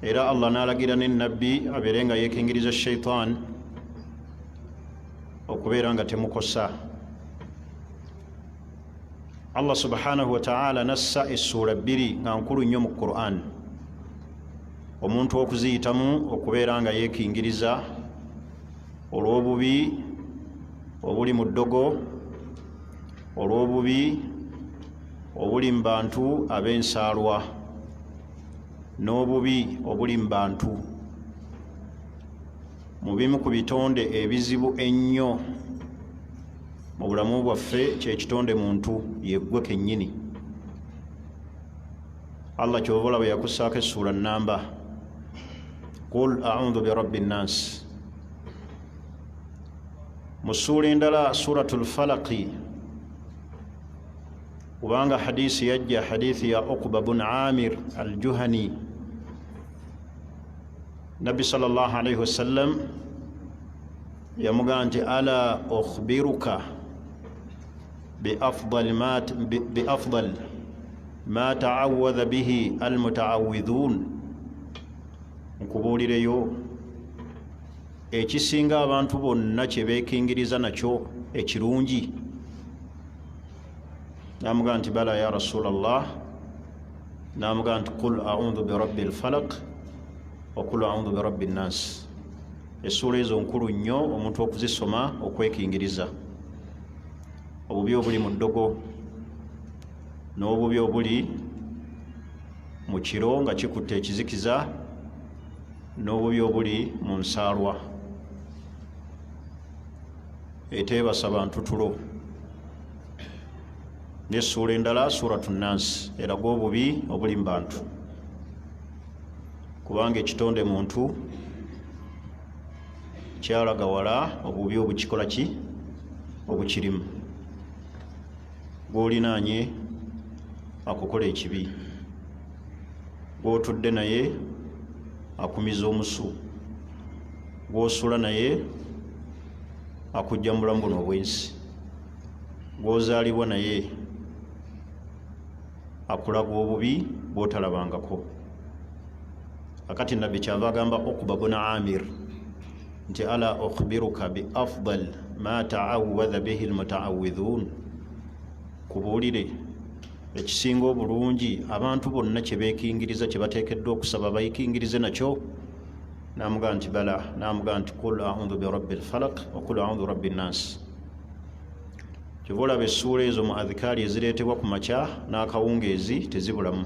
era Allah n'alagira n'ennabbi abeere nga yeekingiriza shaitan okubeera nga temukosa. Allah subhanahu wa ta'ala nassa essuula bbiri nga nkulu nnyo mu Qur'an omuntu okuziyitamu okubeera nga yeekingiriza olw'obubi obuli mu ddogo, olw'obubi obuli mu bantu ab'ensaalwa, n'obubi obuli mu bantu mu bimu ku bitonde ebizibu ennyo mu bulamu bwaffe kyekitonde muntu yeggwe kennyini. Allah kyova olaba yakussaako essuula nnamba qul a'udhu birabbi nnas. Mu ssuula endala suratul falaqi kubanga hadisi yajja hadithi ya Uqba bun Amir al-Juhani, Nabbi sallallahu alayhi wasallam yamugamba nti ala ukhbiruka بأفضل ما تعوذ به المتعوذون. nkubuulireyo ekisinga abantu bonna kye beekingiriza nakyo ekirungi. Namugamba nti bala ya Rasulallah. Namugamba nti qul a'udhu birabbi al-falaq wa qul a'udhu birabbi nnas. Essuula ezo nkulu nnyo omuntu okuzisoma okwekingiriza obubi obuli mu ddogo n'obubi obuli mu kiro nga kikutte ekizikiza n'obubi obuli mu nsaalwa eteebasa bantu tulo. N'essuula endala suratu nnas eraga obubi obuli mu bantu kubanga ekitonde muntu kyalaga wala obubi obukikola ki obukirimu. Gw'olinaanye akukola ekibi, gw'otudde naye akumiza omusu, gw'osula naye akujja mu bulamu buno obwensi, gw'ozaalibwa naye akulaga obubi bw'otalabangako. Akati nabbi kyava agamba Uqba bun Amir nti ala ukhbiruka bi afdal ma ta'awwadha bihi al-muta'awwidhun. Kubuulire ekisinga obulungi abantu bonna kye beekingiriza kye bateekeddwa okusaba bayikingirize nakyo. Namugamba nti bala. Namugamba nti qul a'udhu birabbi al-falaq wa qul a'udhu birabbi nnas. Kyova olaba essuula ezo mu adhikaari ezireetebwa ku makya n'akawungeezi tezibulamu.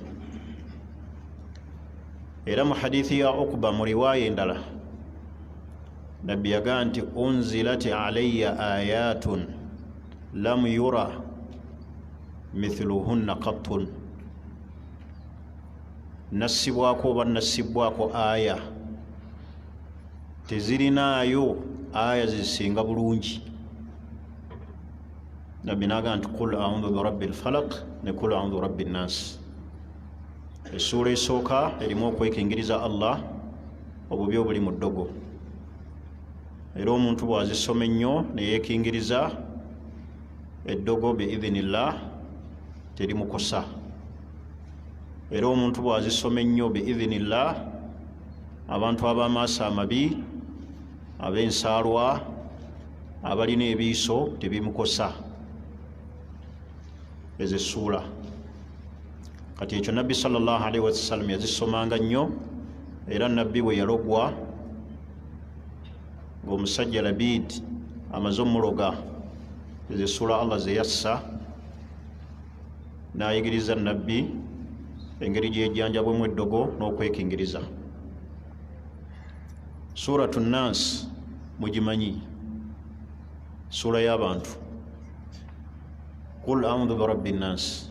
Era mu hadithi ya Uqba mu riwaaya endala nabbi yagamba nti unzilati alayya ayatun lam yura mithluhunna qattun. Nassibwako oba nassibwako aya tezirinaayo aya zisinga bulungi. Nabbi n'agamba nti qul a'udhu birabbi al-falaq ne qul a'udhu birabbi nnas. Essuula esooka erimu okwekingiriza Allah obubi obuli mu ddogo, era omuntu bw'azisoma ennyo ne yeekingiriza eddogo biidhinillah terimukosa. Era omuntu bw'azisoma ennyo biidhinillah abantu ab'amaaso amabi, ab'ensaalwa, abalina ebiiso tebimukosa ezo essuula. Kati ekyo nabbi sallallahu alaihi wasallam yazisomanga nnyo, era nabbi bwe yalogwa ng'omusajja Labid amaze omuloga ezo essuula Allah ze yassa, n'ayigiriza nabbi engeri gy'ejjanjabwemu eddogo n'okwekingiriza. Suratu nnas mugimanyi, ssuula y'abantu. Qul a'udhu birabbi nnas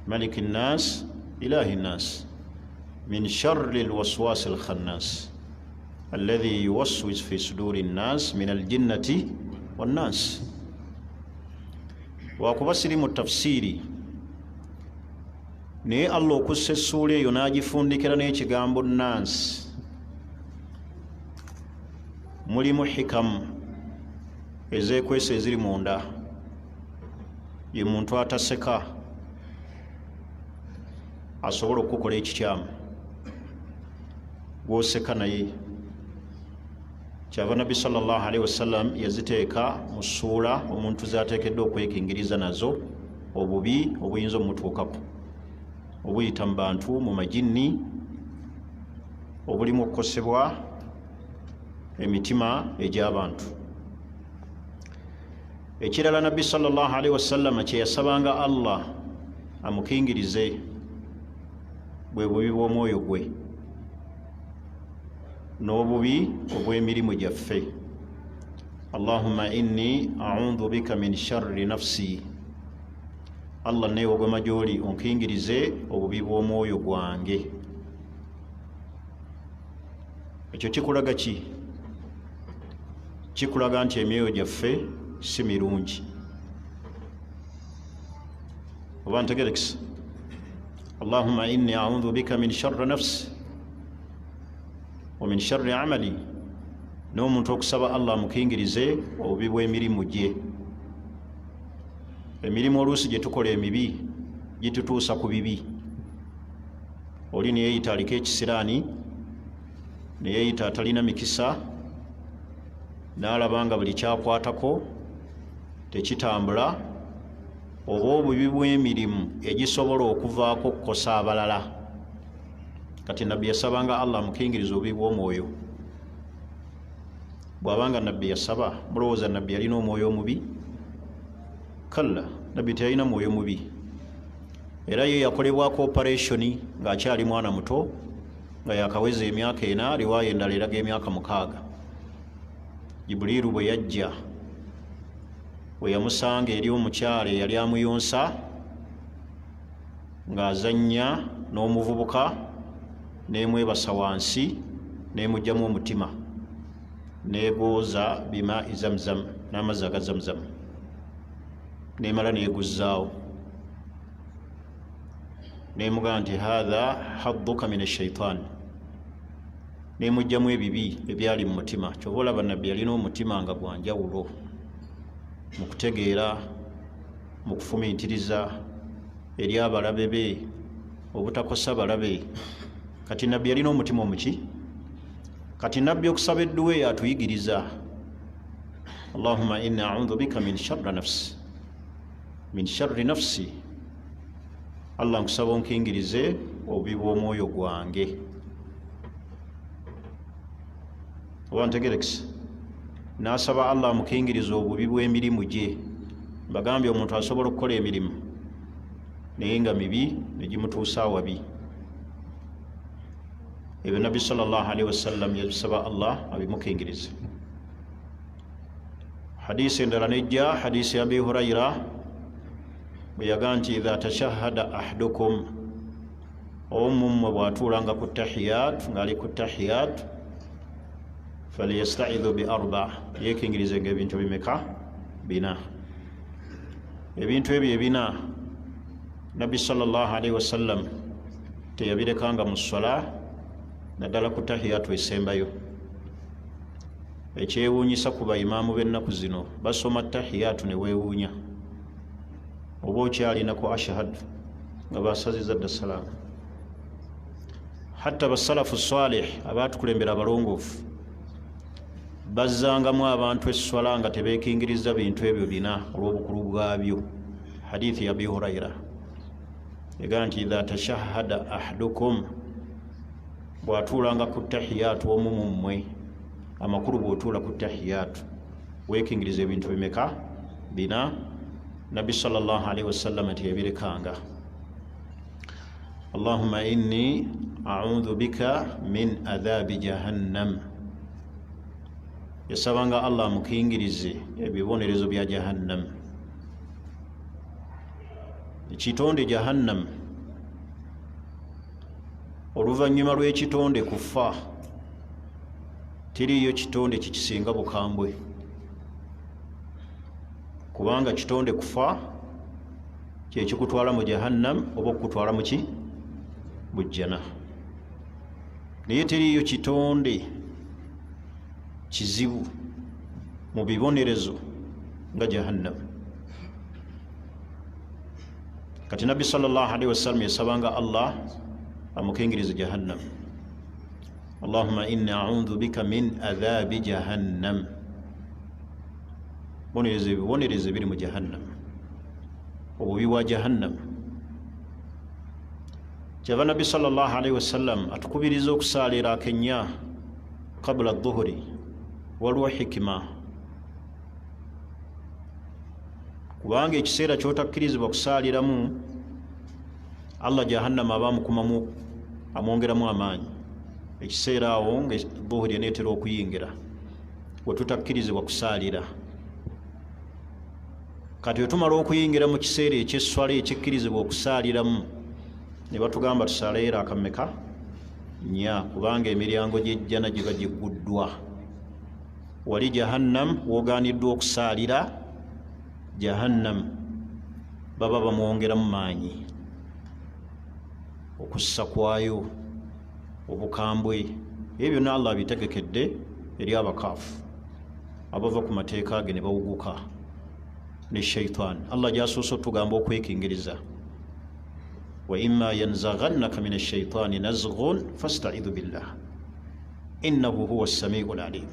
maliki nnas ilahi nnas min sharri alwaswasi alkhannas alladhi yuwaswisu fi suduri nnas min aljinnati wannas. Wakuba siri mu tafsiri naye Allah okussa essuula eyo n'agifundikira n'ekigambo nnas, mulimu hikamu ezeekwesa eziri munda. Ye muntu ataseka asobola okukola ekikyamu, gwoseka naye. Kyava Nabbi sallallahu alaihi wasallam yaziteeka mu ssuula omuntu z'ateekeddwa okwekingiriza nazo obubi obuyinza omutuukako, obuyita mu bantu, mu majinni, obulimu okukosebwa emitima egy'abantu. Ekirala Nabbi sallallahu alaihi wasallam kye yasabanga Allah amukingirize bwe bubi bw'omwoyo gwe n'obubi obw'emirimu gyaffe. Allahumma inni a'udhu bika min sharri nafsi, Allah neewogoma gy'oli onkingirize obubi bw'omwoyo gwange. Ekyo kikulaga ki? Kikulaga nti emyoyo gyaffe si mirungi. Oba ntegerekisa? Allahumma inni a'udhu bika min sharri nafsi wa min sharri amali, n'omuntu okusaba Allah amukingirize obubi bw'emirimu gye. Emirimu oluusi gye tukola emibi gitutuusa ku bibi. Oli ne yeeyita aliko ekisiraani, ne yeeyita atalina mikisa, n'alaba nga buli kyakwatako tekitambula, oba obubi bw'emirimu egisobola okuvaako okukosa abalala. Kati Nabbi yasabanga Allah amukingiriza obubi bw'omwoyo. Bw'abanga Nabbi yasaba, mulowooza Nabbi yalina omwoyo omubi? Kalla, Nabbi teyalina mwoyo mubi. Era ye yakolebwako operation ng'akyali mwana muto, nga yakaweza emyaka 4, riwaaya endala eraga emyaka 6. Jibuliru bwe yajja, bwe yamusanga eri omukyala eyali amuyonsa ng'azannya n'omuvubuka, n'emwebasa wansi, n'emugyamu omutima, n'egooza bima Zamzam, n'amazzi aga Zamzam, n'emala n'eguzzaawo, n'emugamba nti haadha hadduka min ash-shaytaan, n'emugyamu ebibi ebyali mu mutima. Kyova olaba Nabbi yalina omutima nga gwa njawulo mu kutegeera, mu kufumiitiriza eri abalabe be, obutakosa balabe. Kati Nabbi yalina omutima omuki? Kati Nabbi okusaba edduwa eyo atuyigiriza, Allahumma inni a'udhu bika min sharri nafsi, min sharri nafsi, Allah nkusaba onkingirize obubi bw'omwoyo gwange. Oba ntegerekisa? N'asaba Allah amukingirize obubi bw'emirimu gye. Mbagambye omuntu asobola okukola emirimu naye nga mibi ne gimutuusa awabi. Ebyo Nabbi sallallahu alaihi wasallam yabisaba Allah abimukingirize. Hadisi endala nejja, hadisi ya Abi Hurayra bwe yagaa nti idha tashahhada ahadukum, omumwe bw'atuulanga ku tahiyat, ng'ali ku tahiyat, falyasta'idhu bi 4, yeekingirizenga ebintu bimeka? 4. Ebintu ebyo 4 Nabbi sallallahu alaihi wasallam teyabirekanga mu ssala, naddala ku tahiyatu esembayo. Ekyewuunyisa ku baimaamu b'ennaku zino basoma tahiyatu ne weewuunya, oba okyalinako ashahadu nga basaziza dda salaamu. Hatta basalafu salih abaatukulembera abalongoofu bazzangamu abantu esswala nga tebeekingiriza bintu ebyo 4 olw'obukulu bwabyo. Hadithi ya Abi Hurayra egaa nti idha tashahhada ahadukum, bw'atuulanga ku tahiyatu omu mu mmwe, amakulu bw'otuula ku tahiyatu weekingiriza ebintu bimeka? 4. Nabbi sallallahu alaihi wasallam teyabirekanga. Allahumma inni a'udhu bika min adhabi jahannam, yasabanga Allah amukingirize ebibonerezo bya jahannam. Ekitonde jahannam, oluvannyuma lw'ekitonde kufa, tiriyo kitonde kikisinga bukambwe, kubanga kitonde kufa kyekikutwala mu jahannam oba okutwala mu ki? Bujjana. Naye tiriyo kitonde kizibu mu bibonerezo nga jahannam. Kati Nabbi sallallahu alaihi wasallam yasabanga Allah amukingirize jahannam. Allahumma inni a'udhu bika min adhabi jahannam. Bonereze biri mu jahannam, obubi bwa jahannam. Kyava Nabbi sallallahu alaihi wasallam atukubiriza okusaalira akenya kabula dhuhuri. Waliwo hikima, kubanga ekiseera kyotakkirizibwa kusaaliramu Allah jahannama abamukumamu amwongeramu amaanyi. Ekiseera awo nga dhuhuri eneetera okuyingira wetutakirizibwa kusaalira. Kati wetumala okuyingira mu kiseera ekyesswala ekikkirizibwa okusaaliramu ne batugamba tusaaleera akameka nya, kubanga emiryango gy'ejjana giba giguddwa. Wali jahannam wogaaniddwa okusaalira jahannam, baba bamwongeramu maanyi. Okussa kwayo, obukambwe, ebyo byonna Allah bitegekedde eri abakaafu abava ku mateeka ge ne bawuguka ne shaitan. Allah gy'asoose otugamba okwekingiriza, wa imma yanzaghannaka min ash-shaytani nazghun fasta'idhu billah innahu huwa as-sami'ul alim.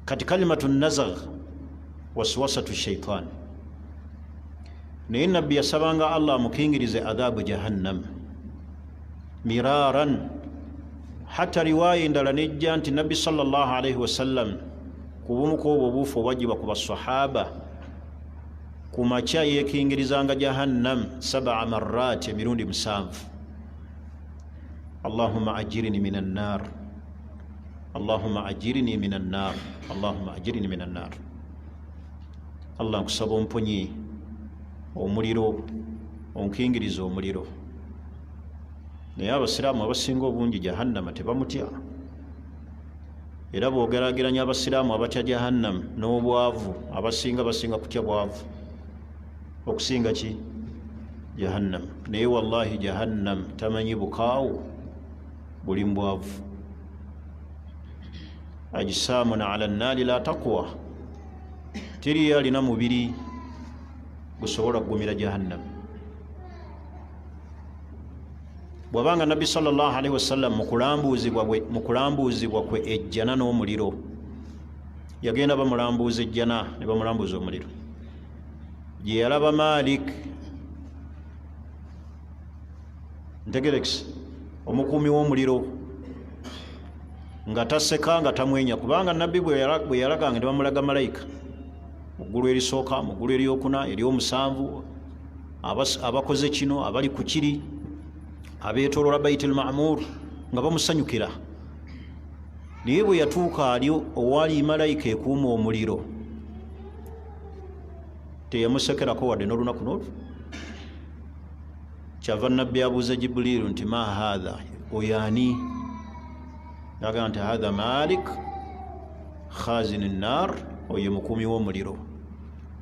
Kati kalimatu nazagh waswasatu shaitan, naye nabbi yasabanga Allah amukingirize adhabu jahannam miraran. Hatta riwaya endala nejja nti Nabbi sallallahu alaihi wasallam kubumu kw'obwo obuufu obwajjibwa ku basahaba ku makya yeekingirizanga jahannam 7 marrat, emirundi 7. Allahumma ajirini minan nar, Allahumma ajirini minan nar, Allahumma ajirini minan nar. Allah nkusaba omponye omuliro, onkingiriza omuliro. Naye abasiraamu abasinga obungi jahannama tebamutya. Era bw'ogerageranya abasiraamu abatya jahannam n'obwavu, basinga kutya bwavu okusinga ki? Jahannam. Naye wallahi jahannam tamanyi bukaawo, buli mbwavu. Ajsamun ala nnaari la taqwa, teri alina mubiri gusobola kugumira jahannam. Bwabanga Nabbi sallallahu alaihi wasallam mukulambuuzibwa kwe ejjana n'omuliro, yagenda bamulambuuza ejjana ne bamulambuuza omuliro. Gye yalaba Malik Ntegerekisi, omukuumi w'omuliro, nga taseka nga tamwenya, kubanga Nabbi bwe yalaganga ne bamulaga malayika mu ggulu erisooka, mu ggulu eryokuna, eryomusanvu, abakoze kino, abali ku kiri, abeetoloola Baitul Ma'mur nga bamusanyukira. Naye bwe yatuuka ali owali malayika ekuuma omuliro, teyamusekerako wadde n'olunaku n'olwo. Kyava Nabbi abuuza Jibuliiru nti ma haadha, oyo ani? Yagamba nti haadha Malik khazin an-nar, oyo mukuumi w'omuliro.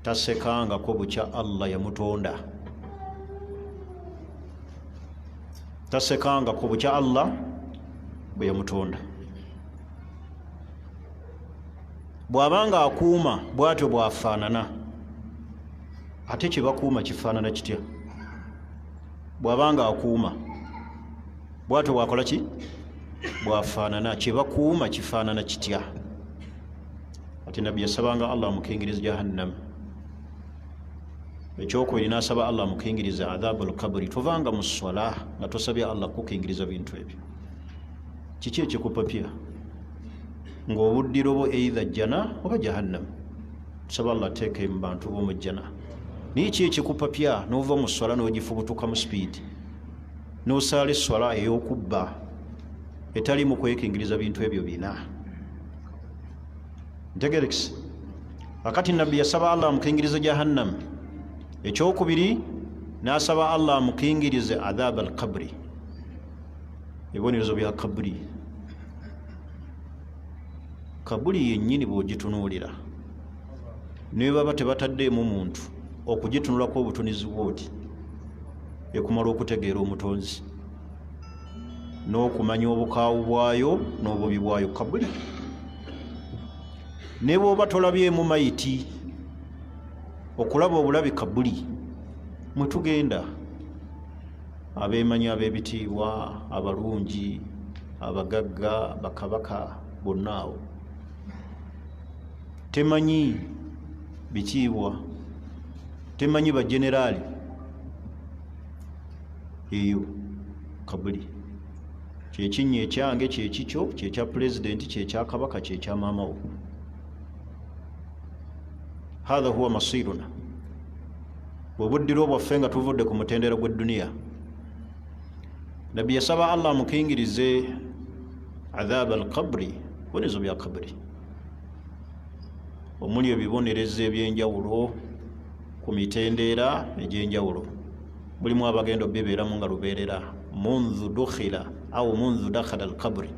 Tasekangako bukya Allah yamutonda, tasekangako bukya Allah bwe yamutonda. Bw'abanga akuuma bw'atyo bw'afaanana, ate kye bakuuma kifaanana kitya? Bw'abanga akuuma bw'atyo bwakola ki? Bw'afaanana, kye bakuuma kifaanana kitya? Ati Nabbi yasabanga Allah amukingiriza jahannam. Ekyokubiri n'asaba Allah amukingiriza adhabul kabri. Tovanga mu swala nga tosabye Allah kukingiriza bintu ebyo. Kiki ekikupapya ng'obuddiro bwo either jjana oba jahannam? Tusaba Allah ateeke mu bantu b'omu jjana. Naye ki ekikupapya n'ova mu swala n'ogifubutuka mu speed n'osaala esswala ey'okubba etali mu kwekingiriza bintu ebyo bina? Ntegerekisi. Akati Nabbi yasaba Allah amukingirize jahannam. Ekyokubiri n'asaba Allah amukingirize adhab al-qabri, ebibonerezo bya kaburi. Kaburi yennyini bw'ogitunuulira ne baba tebataddeemu muntu okugitunulako obutunizi bw'oti, ekumala okutegeera omutonzi n'okumanya obukaawu bwayo n'obubi bwayo kabuli. Ne bw'oba tolabyemu mayiti, okulaba obulabi kabuli. Mwe tugenda abeemanyi, ab'ebitiibwa, abalungi, abagagga, bakabaka bonna awo. Temanyi bikiibwa, temanyi bajeneraali, eyo kabuli. Kyekinnya ekyange kyekikyo, kyekya pulezidenti, kyekya kabaka, kyekya maamawo. Hatha huwa masiruna. Bwebuddiro bwaffe nga tuvudde ku mutendera gw'edduniya, nabbi yasaba Allah mukingirize adhaab al-qabri, bonezo bya kabri, omuli ebibonerezo ebyenjawulo ku mitendera egy'enjawulo. Mulimu abagenda obibeeramu nga lubeerera munzu dukhila au munzu dakhala al-qabri,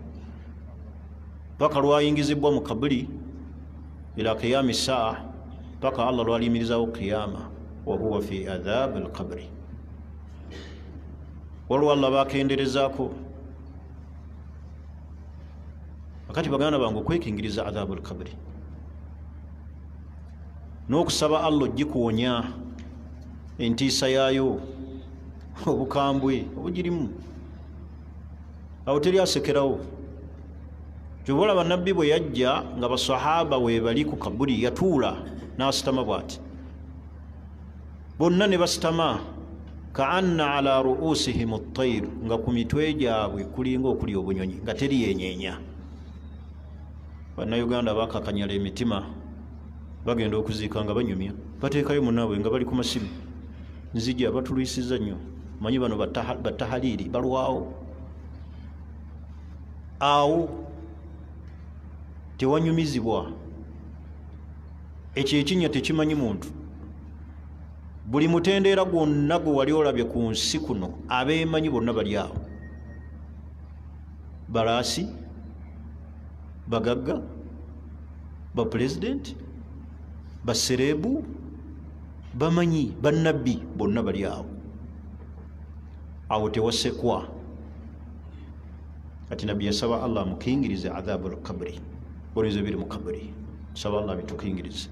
paka lwayingizibwa mu kabri ila qiyami saa, paka Allah lwalimirizawo qiyama, wa huwa fi adhaab al-qabri. Waliwo Allah bakenderezaako. Wakati baganda bange okwekingiriza adhaab al-qabri n'okusaba Allah ogikuwonya entiisa yaayo, obukambwe obugirimu, awo teri asekerawo. Kyobola bannabbi bwe yajja nga basahaba we bali ku kaburi, yatuula n'asitama bw'ati, bonna ne basitama, kaanna ala ruusihim at-tayr, nga ku mitwe gyabwe kulinga okuli obunyonyi, nga teri yenyeenya. Bannayuganda bakakanyala emitima, bagenda okuziika nga banyumya, bateekayo munaabwe nga bali ku masimu, nzija batulwisiza nnyo, manyi bano batahaliri balwawo. Awo tewanyumizibwa, ekyo ekinnya tekimanyi muntu. Buli mutendeera gwonna gwe wali olabye ku nsi kuno, abeemanyi bonna bali awo. Balaasi, bagagga, bapulezidenti, baserebu, bamanyi, bannabbi, bonna bali awo. Awo tewasekwa. Kati nabbi yasaba Allah mukingirize adhaabu al-qabri, bonezo biri mu kabri, saba Allah bitukingirize.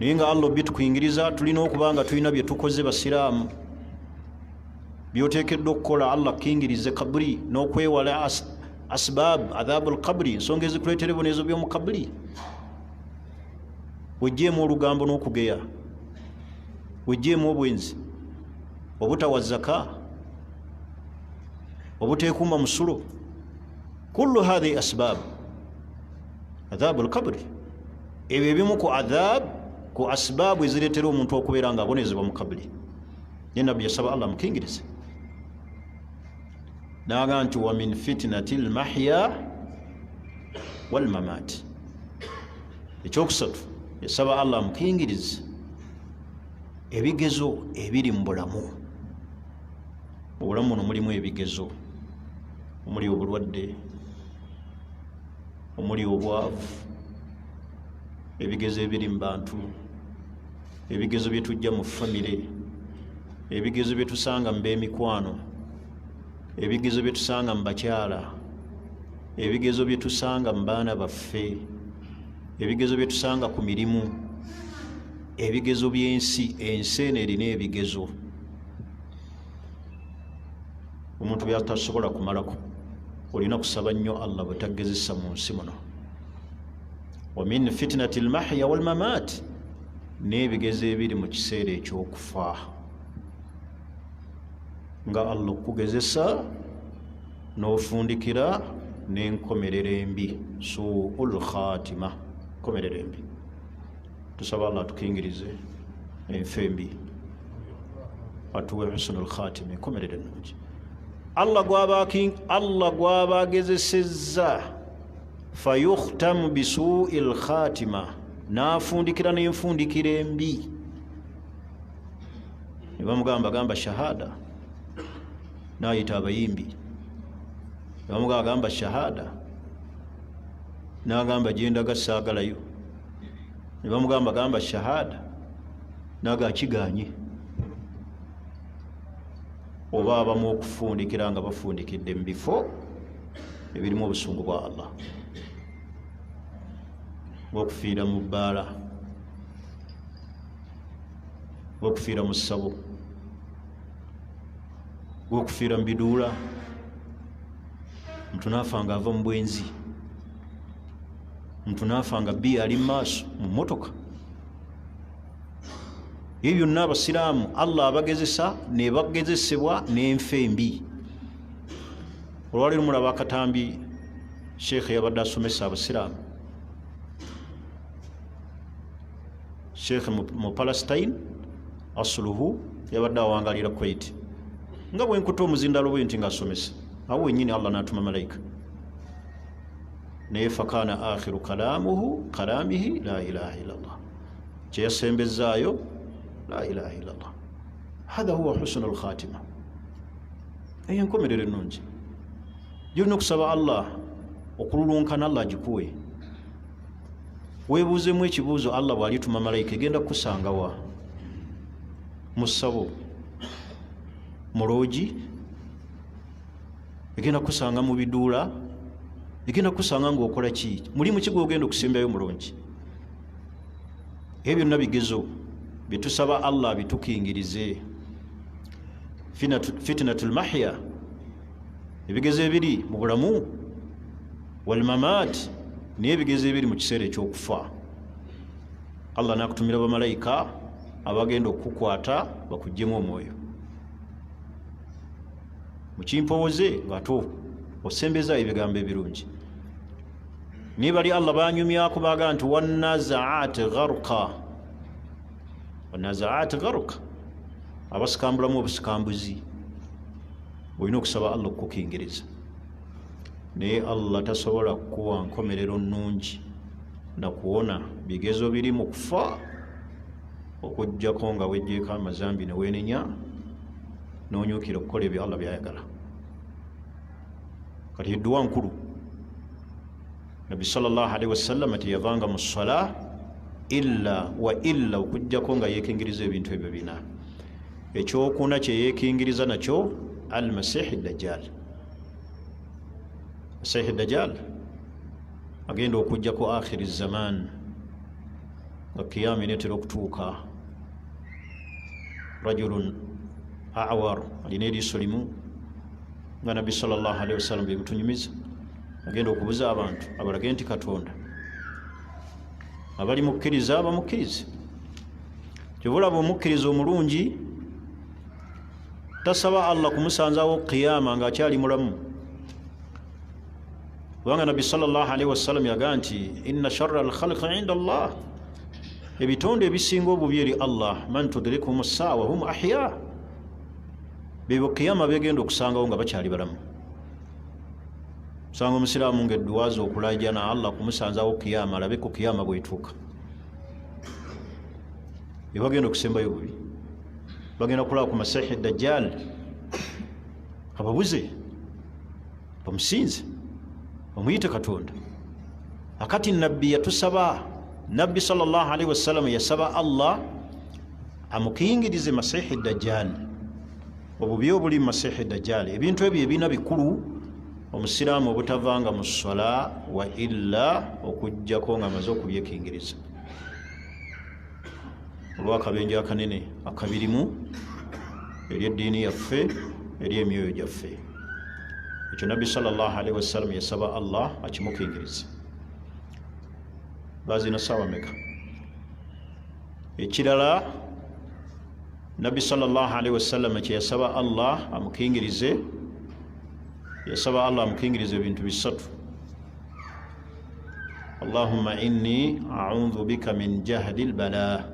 Naye nga Allah bitukingiriza, tulina okuba nga tulina bye tukoze basiraamu, byoteekeddwa okukola Allah kingirize kabri, n'okwewala asbab adhaabu al-qabri, ensonga ezikuleetera bonezo by'omu kabri. Wejjeemu olugambo n'okugeya, wejjeemu obwenzi, obutawa zaka, obuteekuuma musulo, kullu hadhi asbab adhaabu al-qabri. Ebyo ebimu ku adhaab, ku asbaabu ezireetera omuntu okubeera nga abonezebwa mu kabri. Ye nabbi yasaba Allah mukingirize, n'agamba nti wa min fitnati al-mahya wal-mamaat. Ekyokusatu, yasaba Allah mukingirize ebigezo ebiri mu bulamu. Mu bulamu muno mulimu ebigezo, omuli obulwadde, omuli obwavu, ebigezo ebiri mu bantu, ebigezo bye tujja mu famire, ebigezo bye tusanga mu b'emikwano, ebigezo bye tusanga mu bakyala, ebigezo bye tusanga mu baana baffe, ebigezo bye tusanga ku mirimu, ebigezo by'ensi. Ensi eno erina ebigezo omuntu byatasobola kumalako. Olina kusaba nnyo Allah bwe taggezesa mu nsi muno. Wa min fitnati al-mahya wal-mamaat, n'ebigezo ebiri mu kiseera eky'okufa, nga Allah okugezesa n'ofundikira n'enkomerero embi, su'ul khatima, nkomerero embi. Tusaba Allah tukingirize enfe embi, atuwe husnul khatima, enkomerero ennungi. Allah gw'abagezesezza fayukhtamu bisu'il khatima, n'afundikira n'enfundikira embi. Ne bamugamba shahada, n'ayita abayimbi. Ne bamugamba shahada, n'agamba gyendaga saagalayo. Ne bamugamba shahada, n'aga kiganye. Oba abamu okufundikira nga bafundikidde mu bifo ebirimu obusungu bwa Allah, ng'okufiira mu bbaala, ng'okufiira mu ssabo, ng'okufiira mu biduula, omuntu naafa nga ava mu bwenzi, omuntu naafa nga bbi ali mu maaso mu mmotoka. Ebyo byonna abasiraamu Allah abagezesa ne bagezesebwa n'enfa embi. Olwaleero mulaba akatambi sheekhe yabadde asomesa abasiraamu, sheekhe mu Palestine asuluhu yabadde awangalira Kuwait, nga bwenkuta omuzindalo bwe nti ngaasomesa awo wenyini Allah n'atuma malayika, naye fakana akhiru kalamihi la ilaha illallah, kyeyasembezaayo la ilaha illallah. Hadha huwa husnul khatima, eyo enkomerero ennungi gyolina okusaba Allah okululunkana Allah agikuwe. Weebuuzemu ekibuuzo, Allah bw'alituma malayika egenda kukusanga wa? Mu ssabo, mu loogi, egenda kukusanga mu biduula, egenda kukusanga ng'okola ki? Mulimu ki gw'ogenda okusembayo mulungi? Ebyo byonna bigezo bye tusaba Allah bitukingirize. Fitnatul mahya, ebigezo ebiri mu bulamu, wal mamaat, n'ebigezo ebiri mu kiseera ekyokufa. Allah n'akutumira bamalayika abagenda okukukwata bakuggyemu omwoyo mukimpooze ng'ate osembezaayo ebigambo ebirungi. Niba bali Allah banyumyako baagala nti wannazaati gharqa, abasikambulamu obusikambuzi, olina okusaba Allah okukukingiriza. Naye Allah tasobola kukuwa nkomerero nnungi na kuwona bigezo biri mu kufa okujjako nga wejjeeko amazambi ne weenenya n'onyuukira okukola ebyo Allah byayagala. Kati edduwa nkulu Nabbi sallallahu alaihi wasallam teyavanga mu ssala illa okujjako nga yeekingiriza ebintu ebyo bina. Ekyokuna kye yeekingiriza nakyo al-Masihi Dajjal. Masihi Dajjal agenda okujjako akhiri zaman, nga kiyama inetera okutuuka. Rajulun a'war, alina eriiso limu, nga Nabbi sallallahu alaihi wasallam bemutunyumiza, agenda okubuza abantu abalage nti Katonda abali mukkiriza bamukkirize. Kyobulaba omukkiriza omulungi tasaba Allah kumusanzawo kiyama ng'akyali mulamu, kubanga Nabbi sallallahu alaihi wasallam yagaa nti inna sharra al-khalqi inda Allah, ebitonde ebisinga obubi eri Allah man tudrikuhum as-saa wa hum ahya, bebo kiyama begenda okusangawo nga bakyali balamu. Sanga omusiraamu ng'edduwa ze okulajja na Allah kumusanzawo kiyama, alabe ku kiyama bw'etuuka. Bagenda okusembayo bubi, bagenda kulaba ku Masihi Dajjal, ababuze, bamusinze, bamuyite Katonda. Akati Nabbi yatusaba, Nabbi sallallahu alaihi wasallam yasaba Allah amukingirize Masihi Dajjal, obubi obuli mu Masihi Dajjal. Ebintu ebyo ebina bikulu omusiraamu obutavanga mu ssala wa illa okujjako nga amaze okubyekingiriza. Olw'akabenje akanene akabirimu eri eddiini yaffe, eri emyoyo gyaffe, ekyo Nabbi sallallahu alaihi wasallam yasaba Allah akimukingirize. Bazina sawa meka. Ekirala Nabbi sallallahu alaihi wasallam kye yasaba Allah amukingirize, yasaba Allah amukingirize ebintu bisatu. Allahumma inni a'udhu bika min jahdi al-bala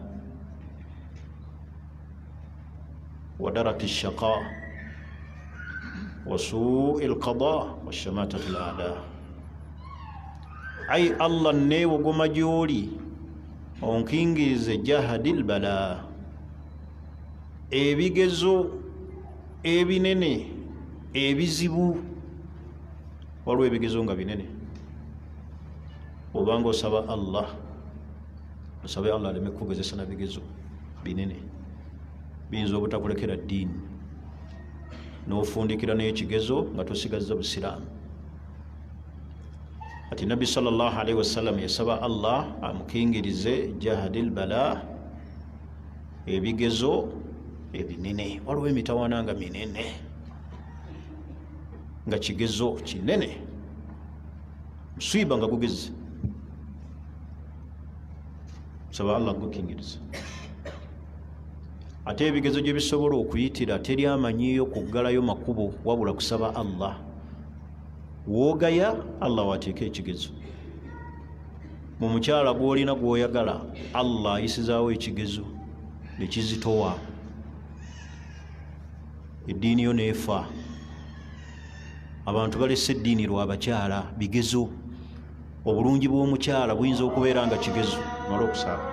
wa daraki ash-shaqa wa su'i al-qada wa shamatati al-a'da. Ay Allah neewogoma gy'oli onkingirize jahdi al-bala, ebigezo ebinene ebizibu. Waliwo ebigezo nga binene, obanga osaba Allah, osabe Allah aleme kukugezesa na bigezo binene, biyinza obutakulekera ddiini n'ofundikira n'ekigezo nga tosigazza busiraamu. Ati Nabbi sallallahu alaihi wasallam yasaba Allah amukingirize jahadil bala, ebigezo ebinene. Waliwo emitawaana nga minene, nga kigezo kinene musiba nga gugeze saba Allah gukingiriza ate ebigezo gye bisobola okuyitira teri amanyiyo kuggalayo makubo wabula kusaba Allah woogaya Allah wateeka ekigezo mu mukyala gw'olina gw'oyagala Allah ayisizaawo ekigezo nekizitowa eddiini yo neefa abantu balese eddiini lw'abakyala bigezo obulungi bw'omukyala buyinza okubeera nga kigezo mala okusaba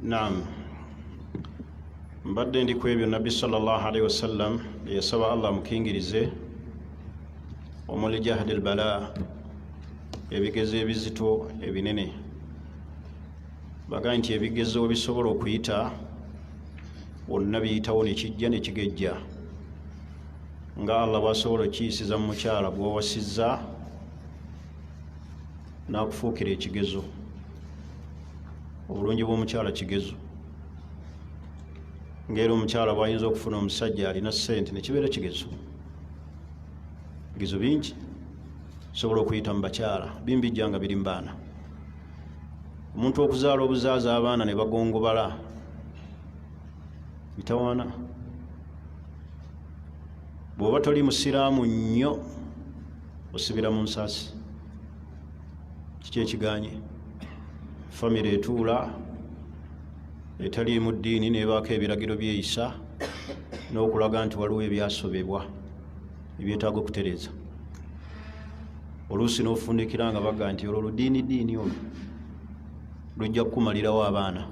Naam, mbadde ndi ku ebyo Nabbi sallallahu alaihi wasallam yasaba Allah mukingirize omuli jahdi albala ebigezo ebizito ebinene baga nti ebigezo bisobola okuyita wonna biyitawo nekijja nekigejja nga Allah bwasobola okiyisiza mu mukyala gw'owasizza n'akufuukira ekigezo obulungi bw'omukyala kigezo ng'era omukyala bw'ayinza okufuna omusajja alina ssente nekibeera kigezo bigezo bingi sobola okuyita mu bakyala bimbijja nga biri mbaana omuntu okuzaala obuzaaza abaana ne bagongobala bitawaana bw'oba toli musiraamu nnyo osibira mu nsaasi. Kiki ekiganye? Famire etuula etali mu ddiini nebaako ebiragiro byeyisa n'okulaga nti waliwo ebyasobebwa ebyetaaga okutereeza. Oluusi n'ofundikira nga baga nti olwo ludiini olwo lujja kukumalirawo abaana,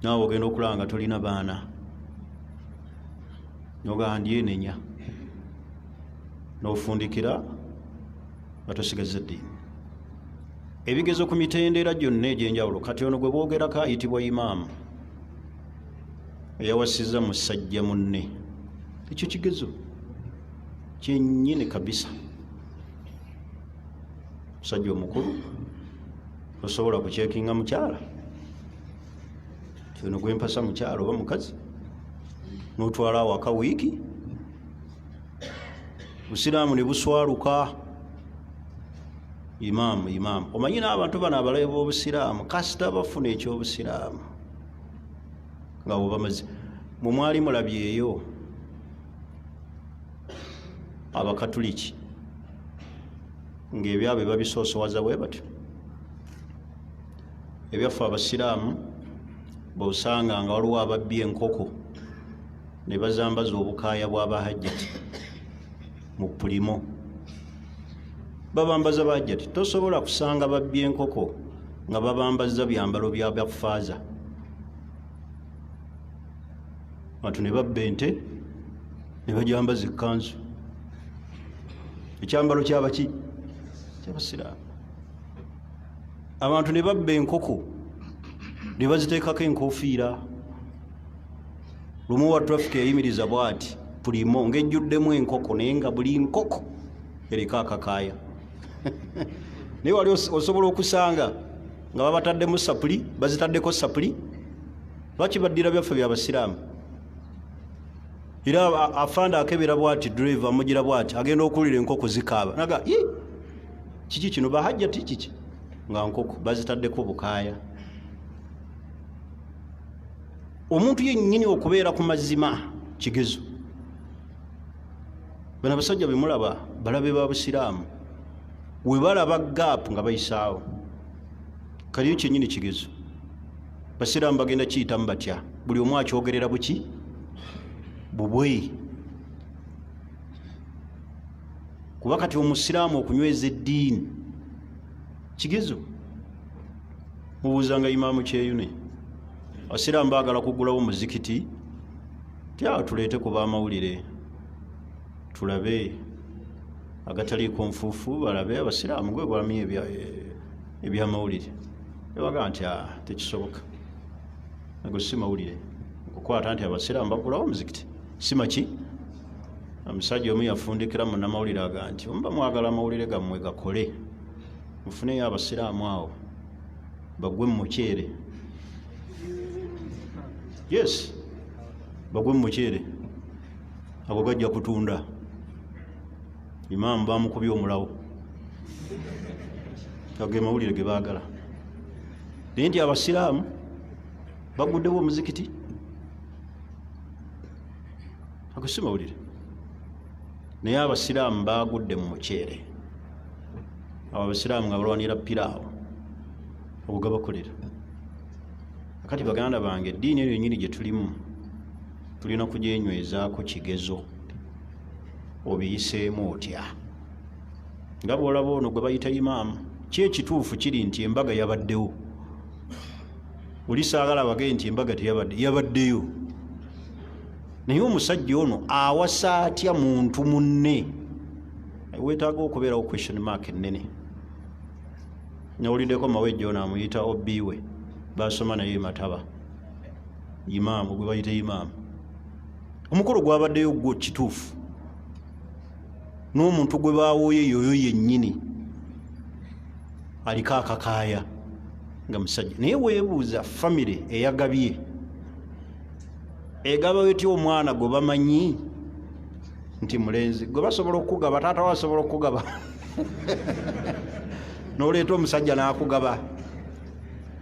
naawe ogenda okulaba nga tolina baana nogaa ndyenenya, n'ofundikira nga tosigaza ddiini. Ebigezo ku mitendera gyonna egy'enjawulo, kati ono gwe boogerako ayitibwa imaamu eyawasizza musajja munne. Ekyo kigezo kyennyini kabisa. Musajja omukulu osobola kukyekinga mukyala, kyono gwempasa mukyala oba mukazi, n'otwala awaka wiiki, busiraamu ne buswaluka. Imaamu. Omanyi n'abantu bano abalabe b'obusiraamu kasita bafuna ekyobusiraamu nga bwebamaze. Mwe mwali mulabyeyo abakatuliki ng'ebyabwe babisoosowaza bwe batyo. Ebyaffe abasiraamu bw'osanga nga waliwo ababbi enkoko ne bazambaza obukaaya bw'abahajjati mu pulimo, babambaza bahajjati. Tosobola kusanga babbi enkoko nga babambaza byambalo bya bafaaza. Abantu ne babba ente ne bajambaza ekkanzu, ekyambalo kyabaki kyabasiraamu. Abantu ne babba enkoko ne baziteekako enkofiira. Lumu wa traffic yayimiriza bw'ati pulimo ng'ejjuddemu enkoko naye nga buli nkoko eriko akakaaya. Naye wali osobola okusanga nga babataddemu sapuli, bazitaddeko sapuli. Lwaki baddira byaffe byabasiraamu? Era afanda akebera bw'ati, driver amugira bw'ati, agenda okuwulira enkoko zikaaba, naga kiki kino? Bahajjati kiki? Nga nkoko bazitaddeko bukaaya. Omuntu yennyini okubeera ku mazima kigezo. Bano abasajja be mulaba balabe ba busiraamu, we balaba gaapu nga bayisaawo, kaliyo kyennyini kigezo. Basiraamu bagenda kiyitamu batya? Buli omu akyogerera buki? Bubwe. Kuba kati omusiraamu okunyweza eddiini kigezo. Mubuuzanga imaamu Kyeyune, abasiraamu baagala kugulawo muzikiti, tyawo tuleete ku b'amawulire tulabe agataliiko nfuufu, balabe abasiraamu gwe bwami ebyamawulire. Ebaga nti tekisoboka, ago si mawulire. Okukwata nti abasiraamu bagulawo muzikiti si maki. Omusajja omu yafundikira munnamawulire aga nti omuba mwagala amawulire gammwe gakole, mufuneyo abasiraamu awo bagwe mu muceere. Yes, bagwe mu muceere, ago gajja kutunda. Imaamu bamukubye omulawo,age mawulire ge baagala. Naye nti abasiraamu baguddewo omuzikiti, ago si mawulire. Naye abasiraamu bagudde mu muceere. Abo abasiraamu nga balwanira piraawo obuga bakolera. Kati baganda bange, eddiini eyo yennyini gye tulimu tulina kugyenywezaako kigezo. Obiyiseemu otya? Nga bw'olaba ono gwe bayita imaamu, ki ekituufu kiri nti embaga yabaddewo? Oli saagala bage nti embaga yabaddeyo. Naye omusajja ono awasa atya muntu munne? Weetaaga okubeerawo question mark ennene. Nawuliddeko mawejjo ono amuyita obbiwe, basoma naye Mataba. Imaamu gwe bayita imaamu. Omukolo gwabaddeyo gwo kituufu. N'omuntu gwe baawooye yoyo yennyini aliko akakaaya nga musajja. Naye weebuuza, famire eyagabye egaba wetya omwana gwe bamanyi nti mulenzi, gwe basobola okugaba, taata we asobola okugaba n'oleeta omusajja n'akugaba,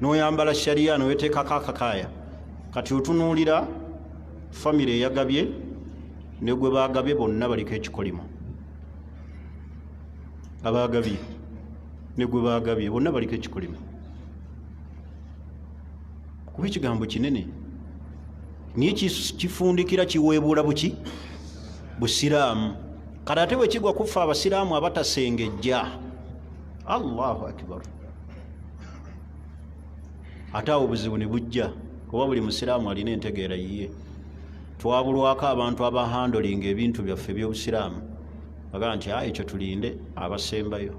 n'oyambala shariya n'oweteekako akakaaya. Kati otunuulira famire eyagabye ne gwe baagabye bonna baliko ekikolimo. abaagabye ne gwe baagabye bonna baliko ekikolimo kuba ekigambo kinene niye kifundikira kiweebuula buki busiraamu kati ate bwe kigwa kufa abasiraamu abatasengejja allahu akbar ate awo obuzibu ne bujja kuba buli musiraamu alina entegeera yiye twabulwako abantu abahandolinga ebintu byaffe by'obusiraamu bagaa nti ekyo tulinde abasembayo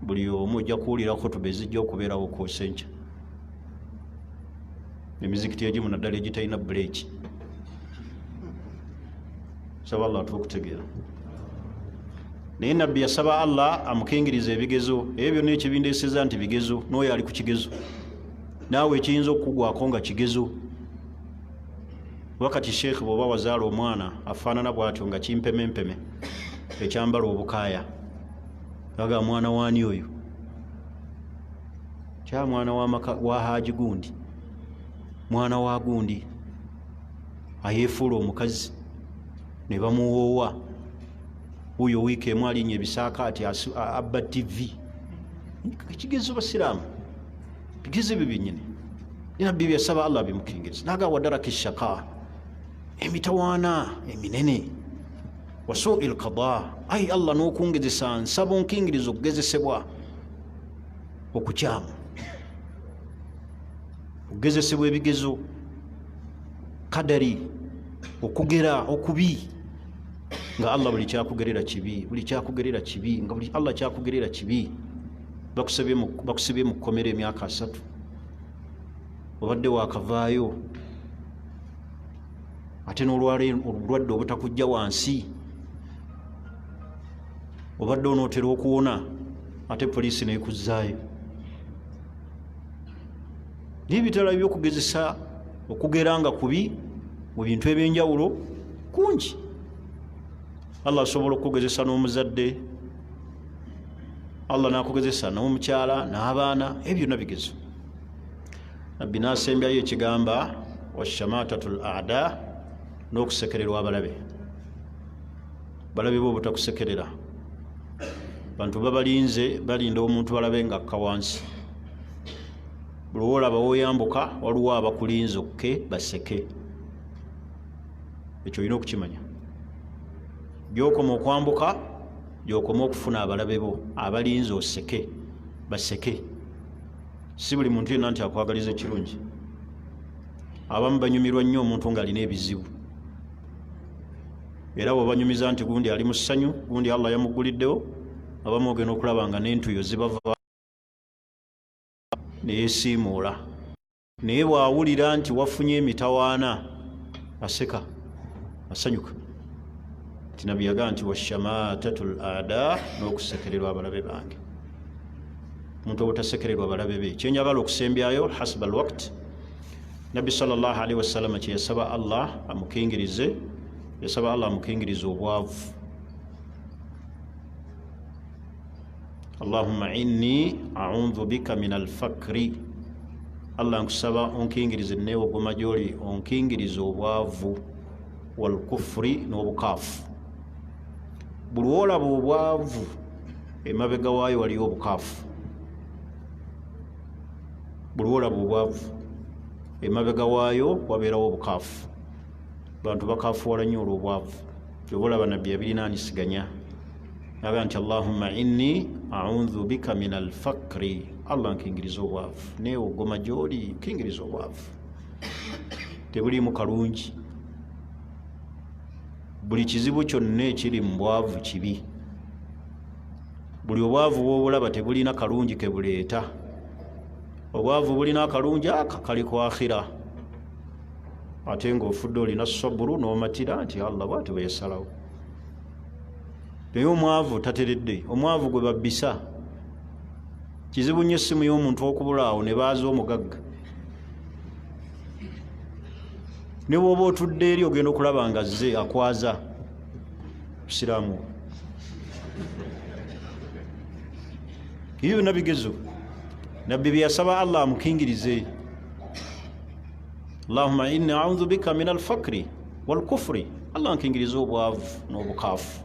buli omu ojja kuwulirako tubezijja okubeerawo kwosenkya emizikiti egimu naddala egitalina buleeki saba allah tuba okutegeera naye nabbi yasaba allah amukingiriza ebigezo ebyo byonna ekibindeeseza nti bigezo n'oyo ali ku kigezo naawe ekiyinza okukugwako nga kigezo wakati sheekhi bw'oba wazaala omwana afaanana bw'atyo nga kimpemempeme ekyambala obukaaya aga mwana waani oyo kya mwana wa haaji gundi mwana wa gundi ayeefuula omukazi ne bamuwoowa oyo wiiki emu alinya ebisaakaati abba tv ekigezo basiraamu bigezo ebyo byennyini nabbi byasaba allah bimukingiriza naga wadaraki shaka emitawaana eminene wasuu lqada ayi allah n'okungezesa nsaba onkingiriza okugezesebwa okukyamu okugezesebwa ebigezo kadari okugera okubi nga allah buli kyakugerera kibi nga buli allah kyakugerera kibi bakusibye mu kkomera emyaka 3 obadde wakavaayo ate n'olwadde obutakujja wansi obadde onootera okuwona ate poliisi neekuzzaayo n'ebitala byokugezesa okugera nga kubi mu bintu ebyenjawulo kungi allah asobola okugezesa n'omuzadde allah nakugezesa n'omukyala n'abaana ebyo byonna bigezo nabbi nasembyayo ekigamba washamatatu al-aada n'okusekererwa abalabe balabe bo obutakusekerera bantu babalinze balinda omuntu balabe nga akka wansi buli olaba woyambuka waliwo abakulinze okke baseke ekyo olina okukimanya gyokoma okwambuka gyokoma okufuna abalabe bo abalinze oseke baseke si buli muntu yenna nti akwagaliza ekirungi abamu banyumirwa nnyo omuntu ng'alina ebizibu era bwebanyumiza nti gundi ali mu ssanyu gundi allah yamuguliddewo abamu ogenda okulaba nga n'entuyo zibava neyesiimuula naye bw'awulira nti wafunye emitawaana aseka asanyuka ti nabbi yagaa nti washamatatu al-aada n'okusekererwa abalabe bange omuntu obutasekererwa abalabe be kyenjagala okusembyayo hasba al-waqt nabbi sallallahu alaihi wasallam kyeyasaba allah amukingirize yasaba allah amukingirize obwavu allahumma inni a'udhu bika min al-fakri allah nkusaba onkingirize neewogoma gyoli onkingirize obwavu walkufuri n'obukaafu buli olaba obwavu emabega waayo waliyo obukaafu buli olaba obwavu emabega waayo wabeerawo obukaafu bantu bakaafuwala nnyo olw'obwavu byobalaba nabbi yabirinaanisiganya naga nti allahumma inni a'udhu bika min al-fakri allah nkingiriza obwavu neewogoma gyoli nkingiriza obwavu tebuliimu kalungi buli kizibu kyonna ekiri mu bwavu kibi buli obwavu bw'obulaba tebulina kalungi kebuleeta obwavu bulina akalungi kali ku akhira ate ng'ofudde olina saburu n'omatira nti allah bwati bweyasalawo naye omwavu tateredde omwavu gwe babbisa kizibu nnyo essimu y'omuntu okubulaawo ne baaza omugagga ne bw'oba otudde eri ogenda okulaba nga zze akwaza busiraamu ebyo byonna bigezo nabbi bye yasaba allah amukingirize allahumma inni a'udhu bika min al-fakri wal-kufri allah nkingiriza obwavu n'obukaafu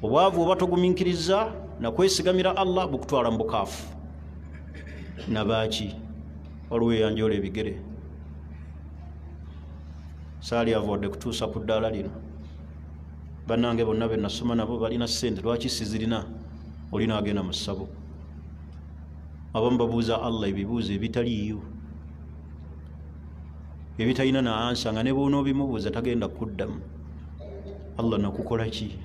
obwavu oba toguminkiriza nakwesigamira Allah bukutwala mu bukaafu nabaki waliwo eyanjola ebigere saali avodde kutuusa ku ddaala lino bannange bonna be nasoma nabo balina ssente lwaki sizirina olina agenda mu ssabo abamu babuuza Allah ebibuuzo ebitaliiyo ebitalina na ansa nga ne bw'onoobimubuuza tagenda kuddamu Allah nakukola ki